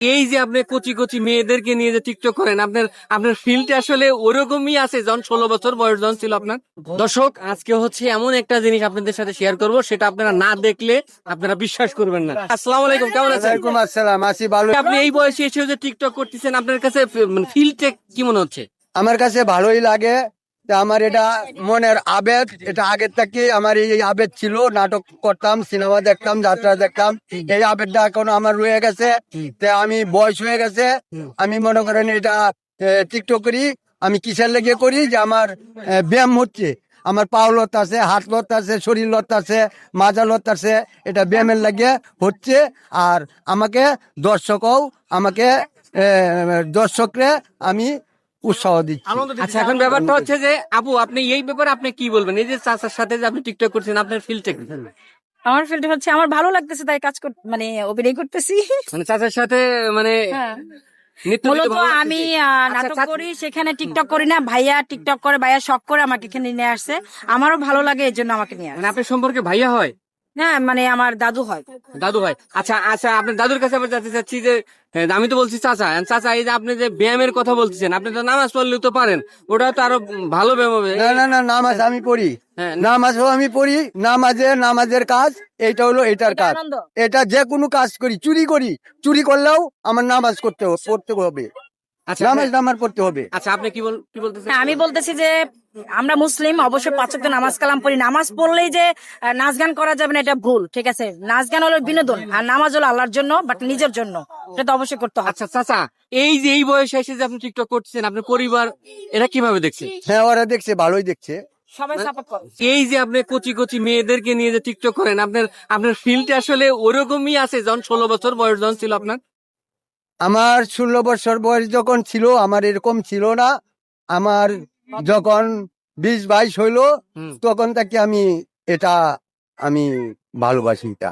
এই যে আপনি কচি কচি মেয়েদেরকে নিয়ে যে টিকটক করেন, আপনার আপনার ফিল্ডটা আসলে ওরকমই আছে যখন 16 বছর বয়স যখন ছিল আপনার। দর্শক, আজকে হচ্ছে এমন একটা জিনিস আপনাদের সাথে শেয়ার করব, সেটা আপনারা না দেখলে আপনারা বিশ্বাস করবেন না। আসসালামু আলাইকুম, কেমন আছেন? ওয়ালাইকুম আসসালাম, আছি ভালো। আপনি এই বয়সে এসে যে টিকটক করতেছেন, আপনার কাছে ফিল্ডটা কি মনে হচ্ছে? আমার কাছে ভালোই লাগে। তা আমার এটা মনের আবেগ, এটা আগের থেকে আমার এই আবেগ ছিল। নাটক করতাম, সিনেমা দেখতাম, যাত্রা দেখতাম, এই আবেগটা এখন আমার রয়ে গেছে। তা আমি বয়স হয়ে গেছে, আমি মনে করেন এটা টিকটক করি। আমি কিসের লেগে করি যে আমার ব্যায়াম হচ্ছে, আমার পাও লড়তে আছে, হাত লড়তে আছে, শরীর লড়তে আছে, মাজা লড়তে আছে, এটা ব্যায়ামের লাগে হচ্ছে। আর আমাকে দর্শকও আমাকে দর্শকরে আমি উৎসাহ দিচ্ছি। আচ্ছা, এখন ব্যাপারটা হচ্ছে যে আপু, আপনি এই ব্যাপারে আপনি কি বলবেন? এই যে চাচার সাথে যে আপনি টিকটক করছেন, আপনার ফিল্ডটা কি? আমার ফিল্ড হচ্ছে আমার ভালো লাগতেছে, তাই কাজ মানে অভিনয় করতেছি। মানে চাচার সাথে মানে হ্যাঁ, নৃত্য দিতে মূলত ভালো লাগতেছে? আমি আচ্ছা, নাটক করি, সেখানে টিকটক করি না। ভাইয়া টিকটক করে, ভাইয়া শখ করে আমাকে এখানে নিয়ে আসছে। আমারও ভালো লাগে, এর জন্য আমাকে নিয়ে মানে আসছে। আপনার সম্পর্কে ভাইয়া হয়? হ্যাঁ, মানে আমার দাদু হয়। দাদু হয়। আচ্ছা আচ্ছা, আপনার দাদুর কাছে আবার জানতে চাচ্ছি যে আমি তো বলছি চাচা, চাচা এই যে আপনি যে ব্যায়ামের কথা বলতেছেন, আপনি তো নামাজ পড়লেও তো পারেন, ওটা তো আরো ভালো ব্যায়াম হবে। না না না, নামাজ আমি পড়ি, হ্যাঁ। নামাজও আমি পড়ি। নামাজের কাজ এইটা হলো, এটার কাজ। আনন্দ। এটা যে কোনো কাজ করি, চুরি করলেও আমার নামাজ পড়তে হবে। আচ্ছা নামাজটা আমার পড়তে হবে। আচ্ছা, আপনি কি বলতেছেন? হ্যাঁ, আমি বলতেছি যে আমরা মুসলিম, অবশ্যই 5 ওয়াক্ত নামাজ কালাম পড়ি। নামাজ পড়লেই যে নাচ গান করা যাবে না, এটা ভুল। ঠিক আছে, নাচ গান হলো বিনোদন, আর নামাজ হলো আল্লাহর জন্য, বাট নিজের জন্য। এটা তো অবশ্যই করতে হবে। আচ্ছা চাচা, এই যে এই বয়সে এসে যে আপনি টিকটক করতেছেন, আপনার পরিবার এরা কিভাবে দেখছে? হ্যাঁ, ওরা দেখছে, ভালোই দেখছে। সবাই সাপোর্ট করে। এই যে আপনি কচি কচি মেয়েদেরকে নিয়ে যে টিকটক করেন, আপনার আপনার ফিল্ডটা আসলে ওরকমই আছে যখন 16 বছর বয়স যখন ছিল আপনার। আমার 16 বছর বয়স যখন ছিল, আমার এরকম ছিল না। আমার যখন 20-22 হইলো, হুম। তখন থেকে আমি এটা আমি ভালোবাসি এটা।